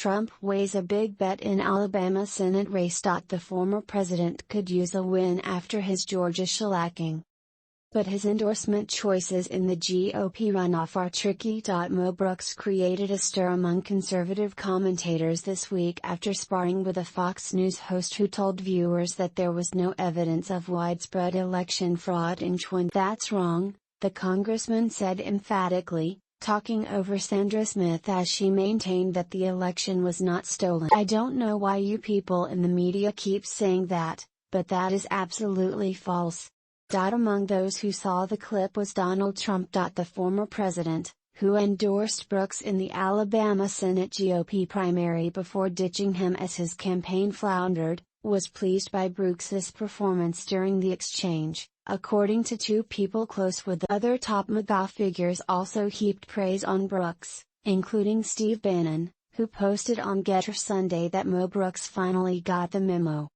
Trump weighs a big bet in Alabama Senate race. The former president could use a win after his Georgia shellacking. But his endorsement choices in the GOP runoff are tricky. Mo Brooks created a stir among conservative commentators this week after sparring with a Fox News host who told viewers that there was no evidence of widespread election fraud in 2020. That's wrong, the congressman said emphatically, talking over Sandra Smith as she maintained that the election was not stolen. I don't know why you people in the media keep saying that, but that is absolutely false. Among those who saw the clip was Donald Trump. The former president, who endorsed Brooks in the Alabama Senate GOP primary before ditching him as his campaign floundered, was pleased by Brooks's performance during the exchange, according to two people close with the other top MAGA figures also heaped praise on Brooks, including Steve Bannon, who posted on Getter Sunday that Mo Brooks finally got the memo.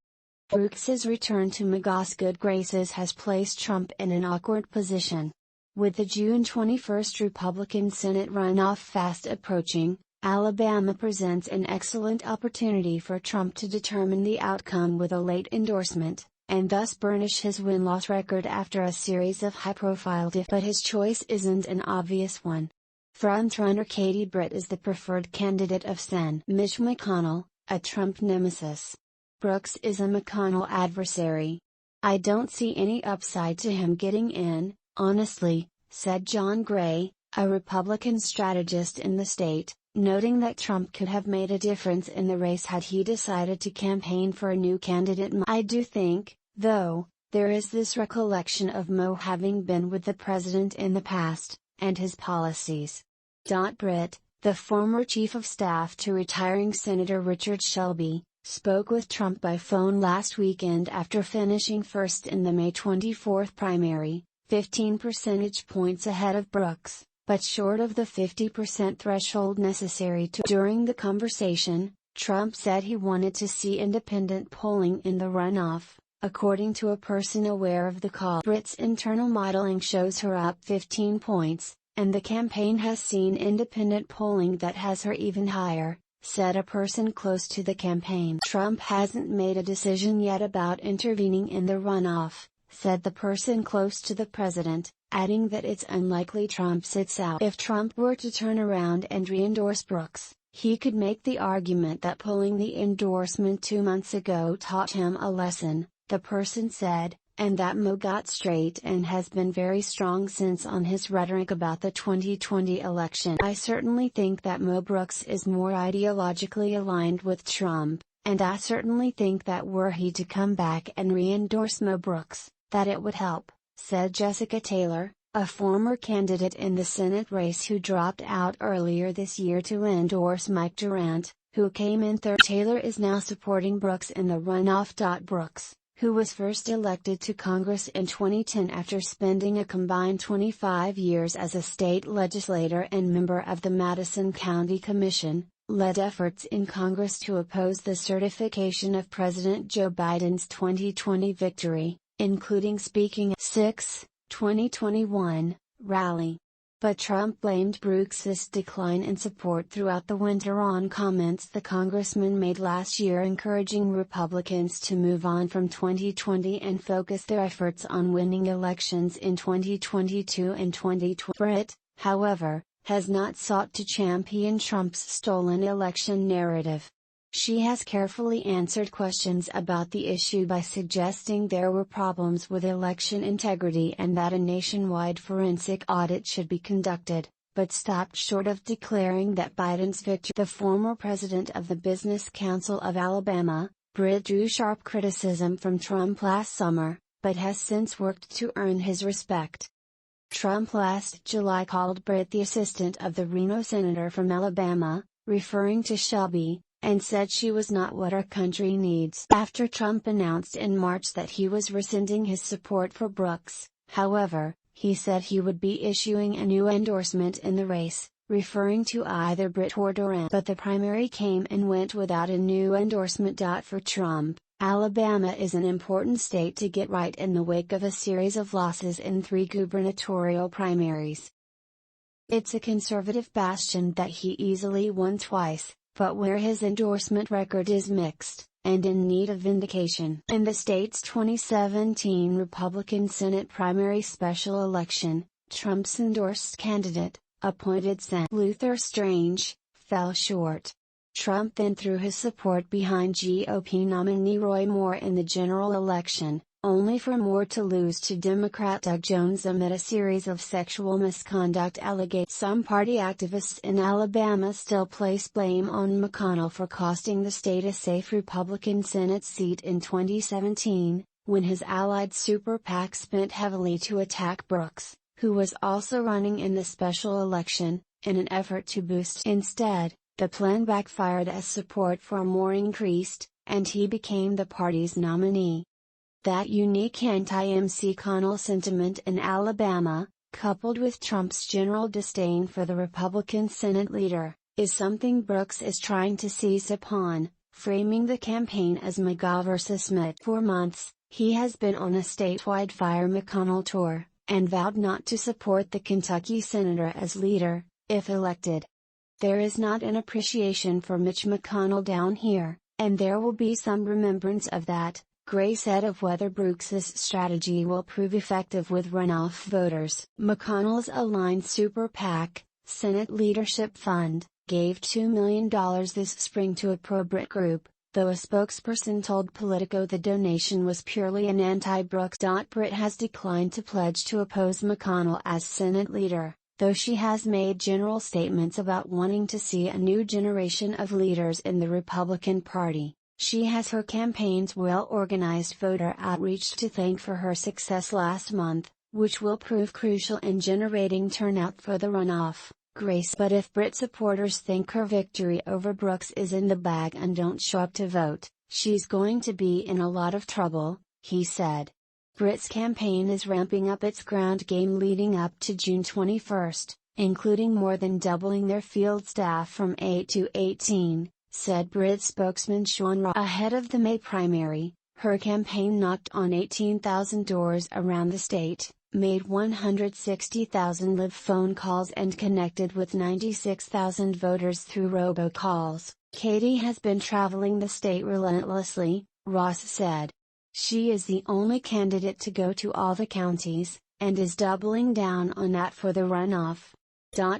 Brooks's return to MAGA's good graces has placed Trump in an awkward position. With the June 21 Republican Senate runoff fast approaching, Alabama presents an excellent opportunity for Trump to determine the outcome with a late endorsement, and thus burnish his win-loss record after a series of high-profile defeats. But his choice isn't an obvious one. Frontrunner Katie Britt is the preferred candidate of Sen. Mitch McConnell, a Trump nemesis. Brooks is a McConnell adversary. I don't see any upside to him getting in, honestly, said John Gray, a Republican strategist in the state, noting that Trump could have made a difference in the race had he decided to campaign for a new candidate. I do think, though, there is this recollection of Mo having been with the president in the past, and his policies. Britt, the former chief of staff to retiring Senator Richard Shelby, spoke with Trump by phone last weekend after finishing first in the May 24 primary, 15 percentage points ahead of Brooks, but short of the 50% threshold necessary to. During the conversation, Trump said he wanted to see independent polling in the runoff, according to a person aware of the call. Britt's internal modeling shows her up 15 points, and the campaign has seen independent polling that has her even higher, said a person close to the campaign. Trump hasn't made a decision yet about intervening in the runoff, said the person close to the president, adding that it's unlikely Trump sits out. If Trump were to turn around and re-endorse Brooks, he could make the argument that pulling the endorsement 2 months ago taught him a lesson, the person said, and that Mo got straight and has been very strong since on his rhetoric about the 2020 election. I certainly think that Mo Brooks is more ideologically aligned with Trump, and I certainly think that were he to come back and re-endorse Mo Brooks, that it would help, said Jessica Taylor, a former candidate in the Senate race who dropped out earlier this year to endorse Mike Durant, who came in third. Taylor is now supporting Brooks in the runoff. Brooks, who was first elected to Congress in 2010 after spending a combined 25 years as a state legislator and member of the Madison County Commission, led efforts in Congress to oppose the certification of President Joe Biden's 2020 victory, including speaking at 2021 rally. But Trump blamed Brooks's decline in support throughout the winter on comments the congressman made last year encouraging Republicans to move on from 2020 and focus their efforts on winning elections in 2022 and 2020. Britt, however, has not sought to champion Trump's stolen election narrative. She has carefully answered questions about the issue by suggesting there were problems with election integrity and that a nationwide forensic audit should be conducted, but stopped short of declaring that Biden's victory. The former president of the Business Council of Alabama, Britt, drew sharp criticism from Trump last summer, but has since worked to earn his respect. Trump last July called Britt the assistant of the Reno senator from Alabama, referring to Shelby, and said she was not what our country needs. After Trump announced in March that he was rescinding his support for Brooks, however, he said he would be issuing a new endorsement in the race, referring to either Britt or Durant. But the primary came and went without a new endorsement. For Trump, Alabama is an important state to get right in the wake of a series of losses in 3 gubernatorial primaries. It's a conservative bastion that he easily won twice, but where his endorsement record is mixed, and in need of vindication. In the state's 2017 Republican Senate primary special election, Trump's endorsed candidate, appointed Sen. Luther Strange, fell short. Trump then threw his support behind GOP nominee Roy Moore in the general election, only for Moore to lose to Democrat Doug Jones amid a series of sexual misconduct allegations. Some party activists in Alabama still place blame on McConnell for costing the state a safe Republican Senate seat in 2017, when his allied super PAC spent heavily to attack Brooks, who was also running in the special election, in an effort to boost. Instead, the plan backfired as support for Moore increased, and he became the party's nominee. That unique anti-McConnell sentiment in Alabama, coupled with Trump's general disdain for the Republican Senate leader, is something Brooks is trying to seize upon, framing the campaign as MAGA versus Smith. For months, he has been on a statewide Fire McConnell tour, and vowed not to support the Kentucky senator as leader, if elected. There is not an appreciation for Mitch McConnell down here, and there will be some remembrance of that, Gray said of whether Brooks's strategy will prove effective with runoff voters. McConnell's aligned super PAC, Senate Leadership Fund, gave $2 million this spring to a pro-Brit group, though a spokesperson told Politico the donation was purely an anti-Brooks. Brit has declined to pledge to oppose McConnell as Senate leader, though she has made general statements about wanting to see a new generation of leaders in the Republican Party. She has her campaign's well-organized voter outreach to thank for her success last month, which will prove crucial in generating turnout for the runoff. Grace. But if Brit supporters think her victory over Brooks is in the bag and don't show up to vote, she's going to be in a lot of trouble, he said. Brit's campaign is ramping up its ground game leading up to June 21, including more than doubling their field staff from 8 to 18, said Brit spokesman Sean Ross. Ahead of the May primary, her campaign knocked on 18,000 doors around the state, made 160,000 live phone calls and connected with 96,000 voters through robocalls. Katie has been traveling the state relentlessly, Ross said. She is the only candidate to go to all the counties, and is doubling down on that for the runoff.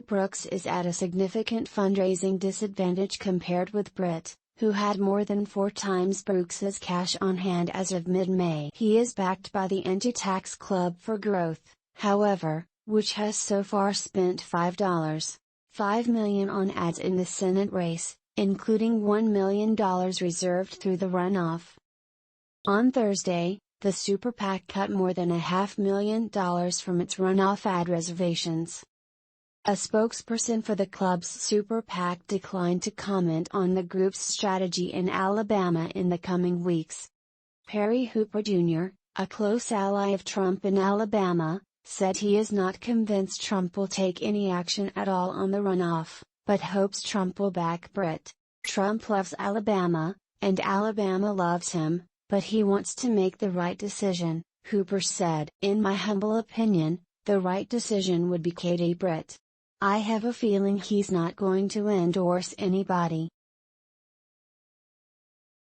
Brooks is at a significant fundraising disadvantage compared with Brit, who had more than 4 times Brooks's cash on hand as of mid-May. He is backed by the Anti-Tax Club for Growth, however, which has so far spent $5.5 million on ads in the Senate race, including $1 million reserved through the runoff. On Thursday, the Super PAC cut more than $500,000 from its runoff ad reservations. A spokesperson for the club's Super PAC declined to comment on the group's strategy in Alabama in the coming weeks. Perry Hooper Jr., a close ally of Trump in Alabama, said he is not convinced Trump will take any action at all on the runoff, but hopes Trump will back Brit. Trump loves Alabama, and Alabama loves him, but he wants to make the right decision, Hooper said. In my humble opinion, the right decision would be Katie Britt. I have a feeling he's not going to endorse anybody.